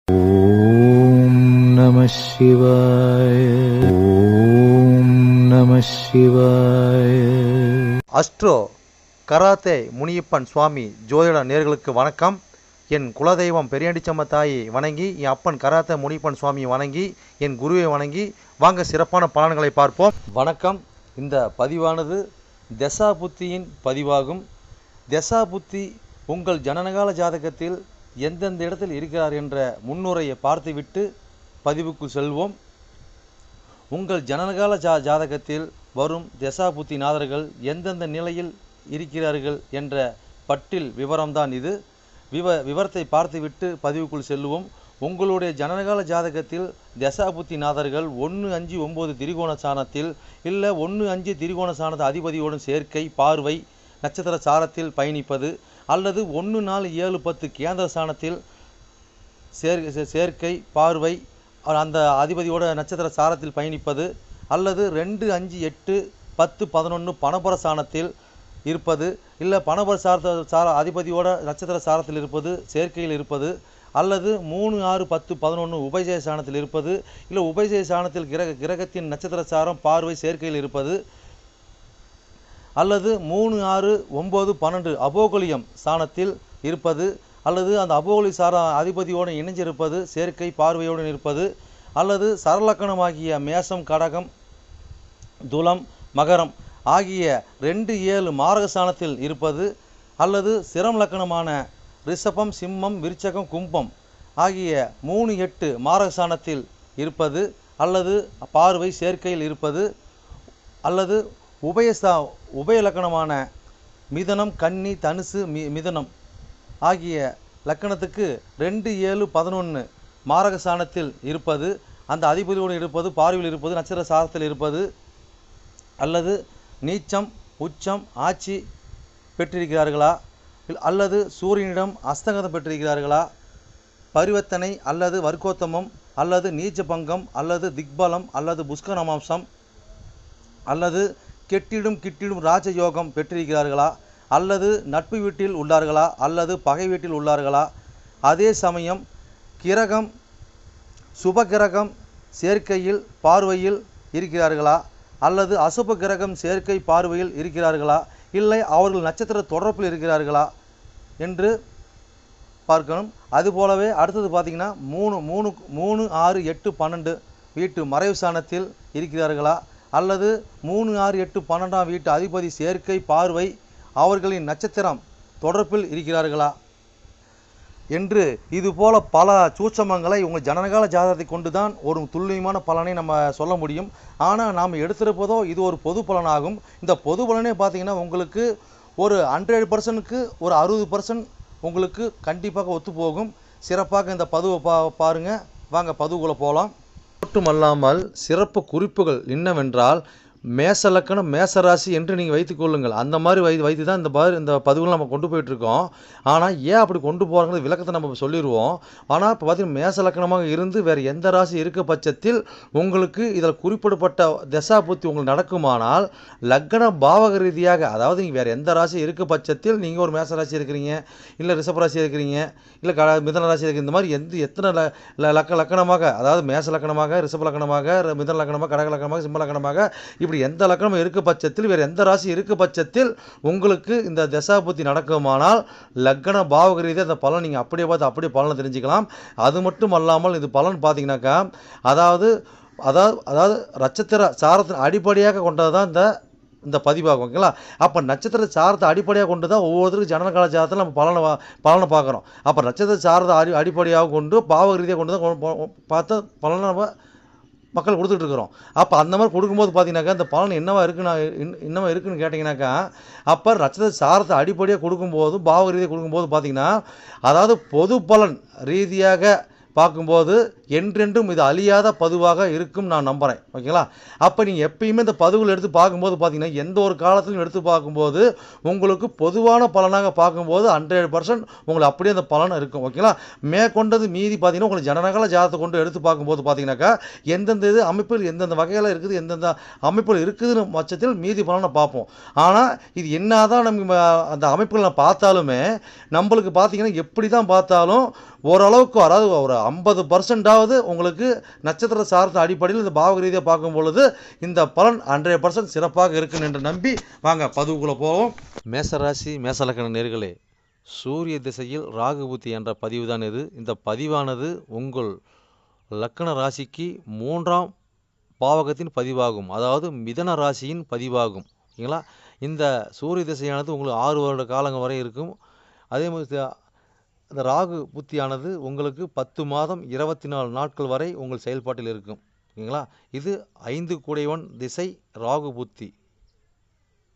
ஓம் நம சிவாய. ஓம் நம சிவாய. அஸ்ட்ரோ கராத்தே முனியப்பன் சுவாமி ஜோதிட நேயர்களுக்கு வணக்கம். என் குலதெய்வம் பெரியாண்டிச்சம்ம தாயை வணங்கி, என் அப்பன் கராத்தே முனியப்பன் சுவாமியை வணங்கி, என் குருவை வணங்கி வாங்க சிறப்பான பலன்களை பார்ப்போம். வணக்கம். இந்த பதிவானது தசா புத்தியின் பதிவாகும். தசா புத்தி உங்கள் ஜனனகால ஜாதகத்தில் எந்தெந்த இடத்தில் இருக்கிறார் என்ற முன்னுரையை பார்த்துவிட்டு பதிவுக்கு செல்வோம். உங்கள் ஜனனகால ஜாதகத்தில் வரும் தசா புத்தி நாதர்கள் எந்தெந்த நிலையில் இருக்கிறார்கள் என்ற பட்டியல் விவரம்தான் இது. விவரத்தை பார்த்துவிட்டு பதிவுக்குள் செல்வோம். உங்களுடைய ஜனனகால ஜாதகத்தில் தசா புத்தி நாதர்கள் 1-5-9 திரிகோண சாணத்தில் இல்லை 1-5 திரிகோண சாணத அதிபதியோடும் சேர்க்கை, பார்வை, நட்சத்திர சாரத்தில் பயணிப்பது, அல்லது 1-4-7-10 கேந்திர சாணத்தில் சேர்க்கை, பார்வை, அந்த அதிபதியோட நட்சத்திர சாரத்தில் பயணிப்பது, அல்லது 2-5-8-10-11 பணபர சாணத்தில் இருப்பது, இல்லை பணபர அதிபதியோட நட்சத்திர சாரத்தில் இருப்பது, சேர்க்கையில் இருப்பது, அல்லது 3-6-10-11 உபஜய சாணத்தில் இருப்பது, இல்லை உபஜய சாணத்தில் கிரகத்தின் நட்சத்திர சாரம், பார்வை, சேர்க்கையில் இருப்பது, அல்லது 3-6-9-12 அபோகலியம் சாணத்தில் இருப்பது, அல்லது அந்த அபோகலி சார அதிபதியோடு இணைஞ்சிருப்பது, சேர்க்கை, பார்வையோடு இருப்பது, அல்லது சரலக்கணமாகிய மேசம், கடகம், துலம், மகரம் ஆகிய 2-7 மாரக சாணத்தில் இருப்பது, அல்லது சிரம் லக்கணமான ரிஷபம், சிம்மம், விருச்சகம், கும்பம் ஆகிய 3-8 மாரக சாணத்தில் இருப்பது, அல்லது பார்வை, சேர்க்கையில் இருப்பது, அல்லது உபய லக்கணமான மிதனம், கன்னி, தனுசு, மிதனம் ஆகிய லக்கணத்துக்கு 2-7-11 மாரக சாணத்தில் இருப்பது, அந்த அதிபதியோடு இருப்பது, பார்வையில் இருப்பது, நட்சத்திர சாரத்தில் இருப்பது, அல்லது நீச்சம், உச்சம், ஆட்சி பெற்றிருக்கிறார்களா, அல்லது சூரியனிடம் அஸ்தங்கதம் பெற்றிருக்கிறார்களா, பரிவர்த்தனை அல்லது வர்க்கோத்தமம், அல்லது நீச்ச பங்கம், அல்லது திக்பலம், அல்லது புஷ்கரமாம்சம், அல்லது கிட்டிடும் ராஜயோகம் பெற்றிருக்கிறார்களா, அல்லது நட்பு வீட்டில் உள்ளார்களா, அல்லது பகை வீட்டில் உள்ளார்களா, அதே சமயம் கிரகம் சுப கிரகம் சேர்க்கையில் பார்வையில் இருக்கிறார்களா, அல்லது அசுப கிரகம் சேர்க்கை பார்வையில் இருக்கிறார்களா, இல்லை அவர்கள் நட்சத்திர தொடர்பில் இருக்கிறார்களா என்று பார்க்கணும். அதுபோலவே அடுத்தது பார்த்திங்கன்னா 3-6-8-12 வீட்டு மறைவு சாணத்தில் இருக்கிறார்களா, அல்லது 3-6-8-12 வீட்டு அதிபதி சேர்க்கை, பார்வை அவர்களின் நட்சத்திரம் தொடர்பில் இருக்கிறார்களா என்று இதுபோல பல சூட்சமங்களை உங்கள் ஜனனகால ஜாதகத்தை கொண்டு தான் ஒரு துல்லியமான பலனை நம்ம சொல்ல முடியும். ஆனால் நாம் எடுத்திருப்பதோ இது ஒரு பொது பலனாகும். இந்த பொது பலனே பார்த்திங்கன்னா உங்களுக்கு ஒரு 100%க்கு ஒரு 60% உங்களுக்கு கண்டிப்பாக ஒத்துப்போகும். சிறப்பாக இந்த பதிவை பாருங்கள். வாங்க பதிவுக்குள்ளே போகலாம். மட்டுமல்லாமல் சிறப்பு குறிப்புகள் என்னவென்றால், மேச லக்கணம், மேசராசி என்று நீங்கள் வைத்துக்கொள்ளுங்கள். அந்த மாதிரி வைத்து தான் இந்த பதிவுகள் நம்ம கொண்டு போயிட்டுருக்கோம். ஆனால் ஏன் அப்படி கொண்டு போகிறாங்க விளக்கத்தை நம்ம சொல்லிடுவோம். ஆனால் இப்போ பார்த்தீங்கன்னா மேச லக்கணமாக இருந்து வேறு எந்த ராசி இருக்க பட்சத்தில் உங்களுக்கு இதில் குறிப்பிடப்பட்ட தசா புத்தி உங்களுக்கு நடக்குமானால், லக்கண பாவக ரீதியாக, அதாவது நீங்கள் வேறு எந்த ராசி இருக்க பட்சத்தில் நீங்கள் ஒரு மேச ராசி இருக்கிறீங்க, இல்லை ரிஷபராசி இருக்கிறீங்க, இல்லை மிதன ராசி இருக்கிற, இந்த மாதிரி எத்தனை லக்கணமாக, அதாவது மேச லக்கணமாக, ரிஷப லக்கணமாக, மிதன லக்கணமாக, கடக லக்கணமாக, சிம்ம லக்கணமாக, இப்படி எந்த லக்கணம் இருக்க பட்சத்தில் வேறு எந்த ராசி இருக்க பட்சத்தில் உங்களுக்கு இந்த தசா புத்தி நடக்குமானால் லக்கண பாவக ரீதியாக அந்த பலன் நீங்கள் அப்படியே பார்த்து அப்படியே பலனை தெரிஞ்சுக்கலாம். அது மட்டும் அல்லாமல் இது பலன் பார்த்தீங்கன்னாக்கா, அதாவது நட்சத்திர சாரத்தின் அடிப்படையாக கொண்டது தான் இந்த பதிவாகும். ஓகேங்களா? அப்போ நட்சத்திர சாரத்தை அடிப்படையாக கொண்டு தான் ஒவ்வொருத்தருக்கும் ஜனனகால ஜாதகத்தில் நம்ம பலனை பார்க்குறோம். அப்போ நட்சத்திர சாரத்தை அடிப்படையாக கொண்டு பாவக ரீதியாக கொண்டு தான் பார்த்து பலனை நம்ம மக்கள் கொடுத்துட்ருக்குறோம். அப்போ அந்த மாதிரி கொடுக்கும்போது பார்த்தீங்கன்னாக்கா இந்த பலன் என்னவா இருக்குன்னு கேட்டிங்கனாக்கா, அப்போ நட்சத்திர சாரத்தை அடிப்படையாக கொடுக்கும்போது பாவக ரீதியாக கொடுக்கும்போது பார்த்தீங்கன்னா, அதாவது பொது பலன் ரீதியாக பார்க்கும்போது என்றென்றும் இது அழியாத பதிவாக இருக்கும் நான் நம்புகிறேன். ஓகேங்களா? அப்போ நீங்கள் எப்பயுமே இந்த பதிவுகள் எடுத்து பார்க்கும்போது பார்த்தீங்கன்னா, எந்த ஒரு காலத்திலும் எடுத்து பார்க்கும்போது உங்களுக்கு பொதுவான பலனாக பார்க்கும்போது 100% உங்களுக்கு அப்படியே அந்த பலன் இருக்கும். ஓகேங்களா? மேற்கொண்டது மீதி பார்த்தீங்கன்னா, உங்களுக்கு ஜனனகால ஜாதகத்தை கொண்டு எடுத்து பார்க்கும்போது பார்த்தீங்கன்னாக்கா, எந்தெந்த இது அமைப்பில் எந்தெந்த வகையில் இருக்குது, எந்தெந்த அமைப்பில் இருக்குதுன்னு பட்சத்தில் மீதி பலனை பார்ப்போம். ஆனால் இது என்னதான் நம்ம அந்த அமைப்புகளை பார்த்தாலுமே நம்மளுக்கு பார்த்தீங்கன்னா, எப்படி தான் பார்த்தாலும் ஓரளவுக்கு, அதாவது ஒரு 50%ஆவது உங்களுக்கு நட்சத்திர சார்ந்த அடிப்படையில் இந்த பாவக ரீதியாக பார்க்கும் பொழுது இந்த பலன் 100% சிறப்பாக இருக்குன்னு என்று நம்பி வாங்க பதிவுக்குள்ளே போவோம். மேசராசி மேசலக்கண நேர்களே, சூரிய திசையில் ராகு புத்தி என்ற பதிவு தான் இது. இந்த பதிவானது உங்கள் லக்கண ராசிக்கு 3ஆம் பாவகத்தின் பதிவாகும், அதாவது மிதன ராசியின் பதிவாகும். ஓகேங்களா? இந்த சூரிய திசையானது உங்களுக்கு 6 வருட காலங்கள் வரை இருக்கும். அதே மாதிரி அந்த ராகு புத்தியானது உங்களுக்கு 10 மாதம் 24 நாட்கள் வரை உங்கள் செயல்பாட்டில் இருக்கும். ஓகேங்களா? இது 5 கூடையவன் திசை ராகு புத்தி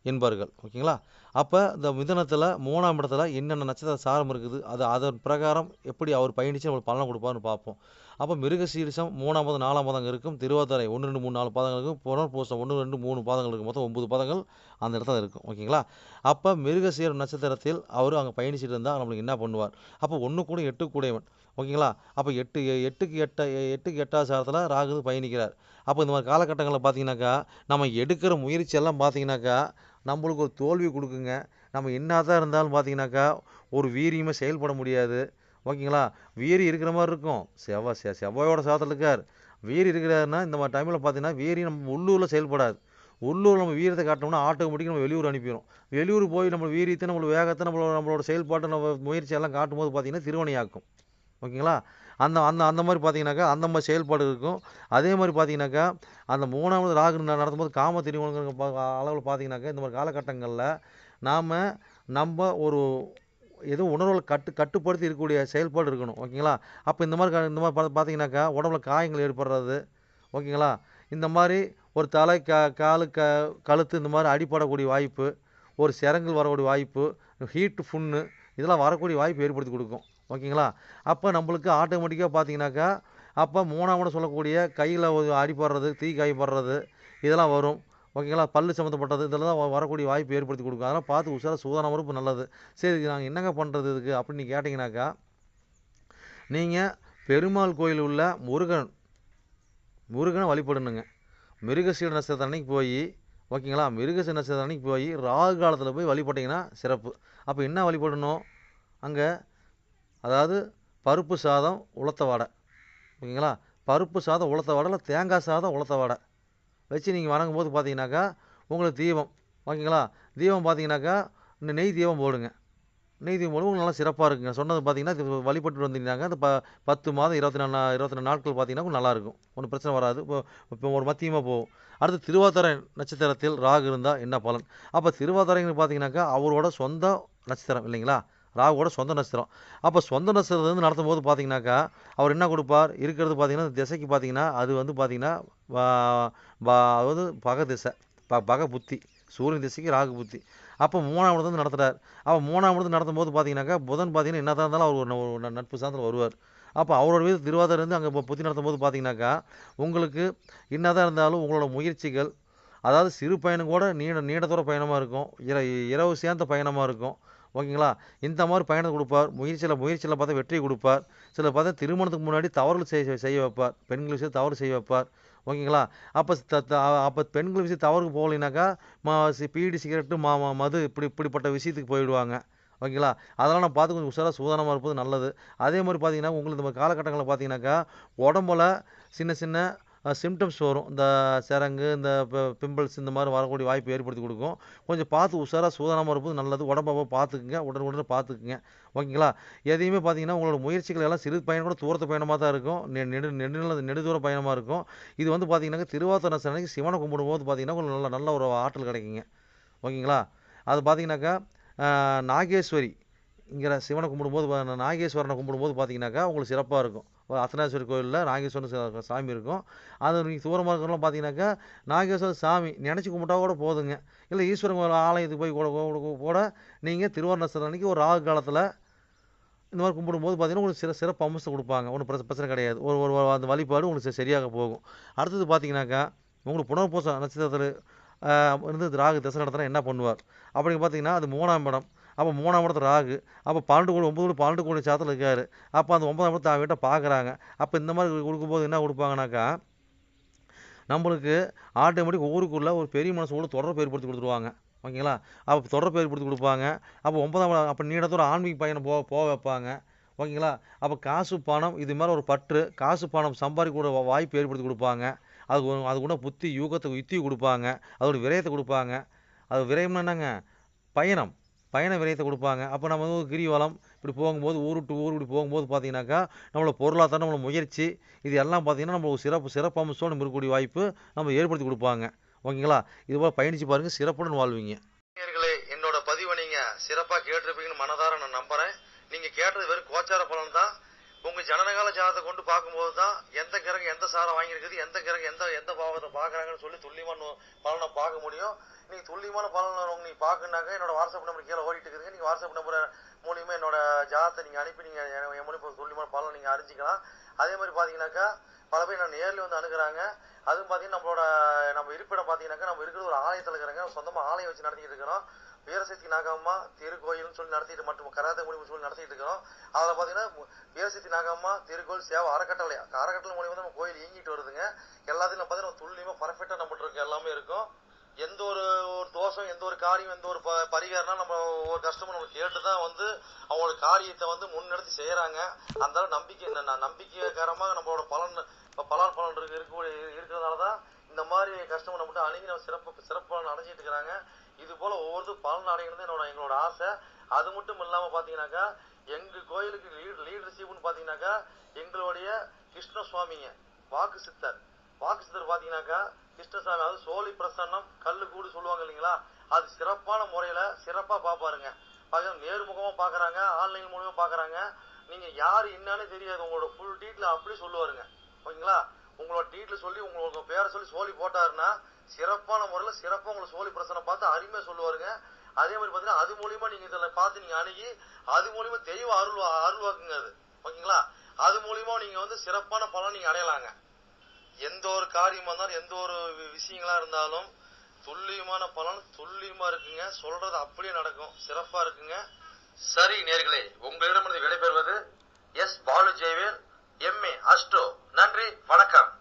என்பார்கள். ஓகேங்களா? அப்போ இந்த மிதனத்தில் 3ஆம் இடத்துல என்னென்ன நட்சத்திர சாரம் இருக்குது, அது அதன் பிரகாரம் எப்படி அவர் பயணித்து நம்மளுக்கு பலனை கொடுப்பாருன்னு பார்ப்போம். அப்போ மிருகசீரிஷம் 3ஆம் பாதம் 4ஆம் பாதங்கள் இருக்கும், திருவாதிரை 1 2 3 4 பாதங்கள் இருக்கும், புனர்பூசம் 1 2 3 பாதங்கள் இருக்கும், மொத்தம் 9 பாதங்கள் அந்த இடத்துல இருக்கும். ஓகேங்களா? அப்போ மிருகசீர நட்சத்திரத்தில் அவர் அங்கே பயணிச்சுட்டு இருந்தால் நம்மளுக்கு என்ன பண்ணுவார்? அப்போ 1 கூட 8 கூடையவன். ஓகேங்களா? அப்போ 8க்கு 8வது சாரத்தில் ராகு பயணிக்கிறார். அப்போ இந்த மாதிரி காலகட்டங்களில் பார்த்தீங்கன்னாக்கா, நம்ம எடுக்கிற முயற்சி எல்லாம் பார்த்தீங்கன்னாக்கா நம்மளுக்கு ஒரு தோல்வி கொடுக்குங்க. நம்ம என்ன தான் இருந்தாலும் பார்த்தீங்கன்னாக்கா ஒரு வீரியமாக செயல்பட முடியாது. ஓகேங்களா? வீரி இருக்கிற மாதிரி இருக்கும். செவ்வாயோட சாதத்தில் இருக்கார். வீரி இருக்கிறாருன்னா இந்த மாதிரி டைமில் பார்த்தீங்கன்னா வீரி நம்ம உள்ளூரில் செயல்படாது. உள்ளூர் நம்ம வீரத்தை காட்டினோம்னா ஆட்டோமேட்டிக்காக நம்ம வெளியூர் அனுப்பிடும். வெளியூர் போய் நம்ம வீரியத்தை, நம்மளோட வேகத்தை, நம்மளோட செயல்பாட்டை, நம்ம முயற்சியெல்லாம் காட்டும்போது பார்த்தீங்கன்னா திருவணியாக்கும். ஓகேங்களா? அந்த அந்த அந்த மாதிரி பார்த்தீங்கன்னாக்கா அந்த மாதிரி செயல்பாடு இருக்கும். அதே மாதிரி பார்த்தீங்கன்னாக்கா அந்த 3ஆவது ராகு நடத்தும்போது காம திரிகோணங்கிற அளவில் பார்த்தீங்கன்னாக்கா இந்த மாதிரி காலகட்டங்களில் நம்ம ஒரு ஏதோ உணர்வுகளை கட்டுப்படுத்தி இருக்கக்கூடிய செயல்பாடு இருக்கணும். ஓகேங்களா? அப்போ இந்த மாதிரி பார்த்தீங்கன்னாக்கா உடம்புல காயங்கள் ஏற்படுறது. ஓகேங்களா? இந்த மாதிரி ஒரு தலை காலு கழுத்து இந்த மாதிரி அடிப்படக்கூடிய வாய்ப்பு, ஒரு சிரங்கள் வரக்கூடிய வாய்ப்பு, ஹீட்டு புண்ணு இதெல்லாம் வரக்கூடிய வாய்ப்பு ஏற்படுத்தி கொடுக்கும். ஓகேங்களா? அப்போ நம்மளுக்கு ஆட்டோமேட்டிக்காக பார்த்தீங்கன்னாக்கா அப்போ 3ஆம் இடம் சொல்லக்கூடிய கையில் அடிபடுறது, தீ காயப்படுறது இதெல்லாம் வரும். ஓகேங்களா? பல்லு சம்மந்தப்பட்டது இதெல்லாம் வரக்கூடிய வாய்ப்பு ஏற்படுத்தி கொடுக்கும். அதெல்லாம் பார்த்து உஷாராக சூதானம் இருப்பு நல்லது. சரி, இதுக்கு நாங்கள் என்னங்க பண்ணுறது இதுக்கு அப்படின்னு கேட்டிங்கனாக்கா, நீங்கள் பெருமாள் கோயில் உள்ள முருகனை வழிபடணுங்க. மிருகசீட நட்சத்திரம் அன்னைக்கு போய், ஓகேங்களா, மிருகசீட நட்சத்திரம் அன்னைக்கு போய் ராகு காலத்தில் போய் வழிபட்டிங்கன்னா சிறப்பு. அப்போ என்ன வழிபடணும் அங்கே? அதாவது பருப்பு சாதம் உளுத்த வடை. ஓகேங்களா? பருப்பு சாதம் உளுத்த வடை, இல்லை தேங்காய் சாதம் உளுத்த வடை வச்சு நீங்கள் வணங்கும் போது பார்த்தீங்கன்னாக்கா உங்களுக்கு தீபம். ஓகேங்களா? தீபம் பார்த்தீங்கன்னாக்கா இந்த நெய் தீபம் போடுங்க. நெய் தீபம் போடுங்க, உங்களுக்கு நல்லா சிறப்பாக இருக்குங்க. சொன்னது பார்த்தீங்கன்னா வழிபட்டு வந்தீங்கன்னாக்கா அந்த 10 மாதம் 24 நாட்கள் பார்த்தீங்கன்னா நல்லாயிருக்கும். ஒன்றும் பிரச்சனை வராது. இப்போ ஒரு மத்தியமாக போகும். அடுத்து திருவாதிரை நட்சத்திரத்தில் ராகு இருந்தால் என்ன பலன்? அப்போ திருவாதிரைன்னு பார்த்தீங்கன்னாக்கா அவரோட சொந்த நட்சத்திரம் இல்லைங்களா? ராகுவோட சொந்த நட்சத்திரம். அப்போ சொந்த நட்சத்திரத்துலேருந்து நடத்தும் போது பார்த்தீங்கன்னாக்கா அவர் என்ன கொடுப்பார்? இருக்கிறது பார்த்தீங்கன்னா திசைக்கு பார்த்தீங்கன்னா அது வந்து பார்த்தீங்கன்னா அதாவது பகை திசை, பகை புத்தி. சூரியன் திசைக்கு ராகு புத்தி. அப்போ 3ஆம் இடத்துல நடத்துகிறார். அப்போ 3ஆம் இடத்துல நடத்தும் போது பார்த்தீங்கன்னாக்கா புதன் பார்த்தீங்கன்னா என்ன தான் இருந்தாலும் அவர் ஒரு நட்பு சார்ந்தில் வருவார். அப்போ அவரோட வீடு திருவாதிரை இருந்து அங்கே புத்தி நடத்தும் போது பார்த்தீங்கன்னாக்கா உங்களுக்கு என்ன தான் இருந்தாலும் உங்களோட முயற்சிகள், அதாவது சிறு பயணம் கூட நீண்ட தூர பயணமாக இருக்கும். இரவு சேர்ந்த பயணமாக இருக்கும். ஓகேங்களா? இந்த மாதிரி பயணம் கொடுப்பார். முயற்சியில் பார்த்தா வெற்றியை கொடுப்பார். சில பார்த்தா திருமணத்துக்கு முன்னாடி தவறுகள் செய்ய வைப்பார். பெண்கள் விஷயம் தவறு செய்ய வைப்பார். ஓகேங்களா? அப்போ பெண்கள் விஷயம் தவறுக்கு போகலைனாக்கா பீடி சிகரெட்டு மது இப்படிப்பட்ட விஷயத்துக்கு போயிடுவாங்க. ஓகேங்களா? அதெல்லாம் நான் பார்த்து கொஞ்சம் உஷாராக சூதானமாக இருப்பது நல்லது. அதே மாதிரி பார்த்தீங்கன்னா உங்களுக்கு இந்த காலகட்டங்களில் பார்த்தீங்கன்னாக்கா உடம்புல சின்ன சின்ன சிம்டம்ஸ் வரும். இந்த சிரங்கு, இந்த பிம்பிள்ஸ் இந்த மாதிரி வரக்கூடிய வாய்ப்பு ஏற்படுத்தி கொடுக்கும். கொஞ்சம் பார்த்து உஷாராக சூதானமாக இருப்பது நல்லது. உடம்பை பார்த்துக்குங்க, உடனே பார்த்துக்குங்க. ஓகேங்களா? எதையுமே பார்த்தீங்கன்னா உங்களோட முயற்சிகள் எல்லாம் சிறு பயணம் கூட தூரத்து பயணமாக தான் இருக்கும். நெடுதூர பயணமாக இருக்கும். இது வந்து பார்த்தீங்கன்னா திருவாதிரை நட்சத்திரம் அன்னைக்கு சிவனை கும்பிடும்போது பார்த்தீங்கன்னா உங்களுக்கு நல்ல ஒரு ஆற்றல் கிடைக்குங்க. ஓகேங்களா? அது பார்த்தீங்கன்னாக்கா நாகேஸ்வரிங்கிற சிவனை கும்பிடும்போது, நாகேஸ்வரனை கும்பிடும்போது பார்த்தீங்கன்னாக்கா உங்களுக்கு சிறப்பாக இருக்கும். அர்த்தநாரீஸ்வரர் கோயிலில் நாகேஸ்வரன் சாமி இருக்கும். அது நீங்கள் தூரமாக இருக்கிறவங்களாம் பார்த்தீங்கன்னாக்கா நாகேஸ்வரர் சாமி நினச்சி கும்பிட்டா கூட போதுங்க. இல்லை ஈஸ்வரன் ஆலயத்துக்கு போய் கூட நீங்கள் திருவாதிரை நட்சத்திரம் அன்னைக்கு ஒரு ராகு காலத்தில் இந்த மாதிரி கும்பிடும்போது பார்த்தீங்கன்னா உங்களுக்கு சிறப்பு அம்சம் கொடுப்பாங்க. ஒன்றும் பிரச்சனை கிடையாது. ஒரு ஒரு அந்த வழிபாடு உங்களுக்கு சரியாக போகும். அடுத்தது பார்த்தீங்கன்னாக்கா, உங்களுக்கு புனர்பூச நட்சத்திரத்தில் இருந்து ராகு திசை நடத்தினா என்ன பண்ணுவார் அப்படின்னு பார்த்தீங்கன்னா, அது 3ஆம் இடம். அப்போ 3ஆம் இடத்துல ராகு. அப்போ 12 கோடி 9 12 கோடி சாத்தில் இருக்காரு. அப்போ அந்த 9ஆம் இடத்தை வீட்டை பார்க்குறாங்க. அப்போ இந்த மாதிரி கொடுக்கும்போது என்ன கொடுப்பாங்கனாக்கா, நம்மளுக்கு ஆட்டோமேட்டிக் ஊருக்குள்ளே ஒரு பெரிய மனசோட தொடர்பு ஏற்படுத்தி கொடுத்துருவாங்க. ஓகேங்களா? அப்போ தொடர்பு ஏற்படுத்தி கொடுப்பாங்க. அப்போ 9ஆம் இடம் அப்போ நீண்டத்தோட ஆன்மீக பயணம் போக வைப்பாங்க. ஓகேங்களா? அப்போ காசு பணம் இது மேலே ஒரு பற்று, காசு பணம் சம்பாதிக்கக்கூடிய வாய்ப்பு ஏற்படுத்தி கொடுப்பாங்க. அது கூட புத்தி யுக்தி கொடுப்பாங்க. அதோட விரயத்தை கொடுப்பாங்க. அது விரயம்னா என்னங்க? பயணம் விரயத்தை கொடுப்பாங்க. அப்போ நம்ம வந்து கிரிவலம் இப்படி போகும்போது ஊர் விட்டு ஊர் இப்படி போகும்போது பார்த்தீங்கன்னாக்கா, நம்மளோட பொருளாதாரம் நம்மளோட முயற்சி இது எல்லாம் பார்த்தீங்கன்னா நம்ம ஒரு சிறப்பு அம்சத்தோடு இருக்கக்கூடிய வாய்ப்பு நம்ம ஏற்படுத்தி கொடுப்பாங்க. ஓகேங்களா? இதுபோல் பயணித்து பாருங்கள், சிறப்புடன் வாழ்வீங்க. நேயர்களே, என்னோட பதிவை நீங்கள் சிறப்பாக கேட்டிருப்பீங்கன்னு மனதார நான் நம்புகிறேன். நீங்கள் கேட்டது வெறும் கோச்சார பலன் தான். உங்கள் ஜனனகால ஜாதகத்தை கொண்டு பார்க்கும்போது தான் எந்த கிரகம் எந்த சாரம் வாங்கியிருக்குது, எந்த கிரகம் எந்த பாவத்தை பார்க்குறாங்கன்னு சொல்லி துல்லியமான பலனை பார்க்க முடியும். நீங்கள் துல்லியமான பலன் நீங்கள் பார்க்கணுன்னாக்க என்னோட வாட்ஸ்அப் நம்பர் கீழே ஓடிட்டு இருக்குதுங்க. நீங்கள் வாட்ஸ்அப் நம்பரை மூலியமாக என்னோட ஜாதகத்தை நீங்கள் அனுப்பி நீங்கள் என் மூலியமாக துல்லியமான பலனை நீங்கள் அறிஞ்சிக்கலாம். அதே மாதிரி பார்த்தீங்கன்னாக்கா பல பேர் நான் நேரில் வந்து அணுகிறாங்க. அதுவும் பார்த்தீங்கன்னா நம்ம இருப்பிடம் பார்த்தீங்கன்னாக்கா நம்ம இருக்கிறது ஒரு ஆலயத்தில் இருக்கிறாங்க. சொந்தமாக ஆலயம் வச்சு நடத்திக்கிட்டு இருக்கிறோம். வீரசக்தி நாகம்மா திருக்கோயில்னு சொல்லி நடத்திட்டு மற்றும் கராத்தே முடிவு சொல்லி நடத்திட்டு இருக்கிறோம். அதில் பார்த்தீங்கன்னா வீரசக்தி நாகம்மா திருக்கோயில் சேவை அறக்கட்டளை மூலியமாக தான் நம்ம கோயில் இயங்கிட்டு வருதுங்க. எல்லாத்தையும் பார்த்தீங்கன்னா துல்லியமாக பர்ஃபெக்டாக நம்மகிட்ட இருக்க எல்லாமே இருக்கும். எந்த ஒரு தோஷம், எந்த ஒரு காரியம், எந்த ஒரு பரிகாரம்னா நம்ம ஒரு கஷ்டமும் நம்ம கேட்டு தான் வந்து அவங்களோட காரியத்தை வந்து முன்னெடுத்து செய்கிறாங்க. அந்த நம்பிக்கைக்காரமாக நம்மளோட பலன் இருக்கிறதுனால தான் இந்த மாதிரி கஷ்டம் நம்மகிட்ட அணுகி நம்ம சிறப்பு பலன் அடைஞ்சிட்டு இருக்கிறாங்க. இது போல ஒவ்வொரு பலன் அடைகிறது எங்களோட ஆசை. அது மட்டும் இல்லாமல் பார்த்தீங்கன்னாக்கா எங்கள் கோயிலுக்கு லீடர்ஷிப்னு பார்த்தீங்கன்னாக்கா எங்களுடைய கிருஷ்ண சுவாமிங்க வாக்கு சித்தர் பார்த்தீங்கன்னாக்கா கிருஷ்ணசாமி, அது சோழி பிரசன்னம் கல்லு கூடு சொல்லுவாங்க இல்லைங்களா, அது சிறப்பான முறையில் சிறப்பாக பார்ப்பாருங்க. நேர்முகமாக பார்க்குறாங்க, ஆன்லைன் மூலமாக பார்க்குறாங்க. நீங்கள் யார் என்னன்னு தெரியாது, உங்களோட ஃபுல் டீட்டெயில் அப்படி சொல்லுவாருங்க. ஓகேங்களா? உங்களோட டீட்டெயில் சொல்லி உங்களுக்கு பேரை சொல்லி சோழி போட்டாருன்னா சிறப்பான முறையில் சிறப்பாக உங்களை சோழி பிரசனை பார்த்து அருமையாக சொல்லுவாருங்க. அதே மாதிரி பார்த்தீங்கன்னா அது மூலியமாக நீங்கள் இதில் பார்த்து நீங்கள் அணுகி அது மூலியமாக தெய்வ அருள்வாக்குங்க அது. ஓகேங்களா? அது மூலியமாக நீங்கள் வந்து சிறப்பான பலன் நீங்கள் அடையலாங்க. எந்த ஒரு காரியமாக இருந்தாலும் எந்த ஒரு விஷயங்களா இருந்தாலும் துல்லியமான பலன் துல்லியமா இருக்குங்க. சொல்றது அப்படியே நடக்கும், சிறப்பா இருக்குங்க. சரி நேயர்களே, உங்களிடமிருந்து விடைபெறுவது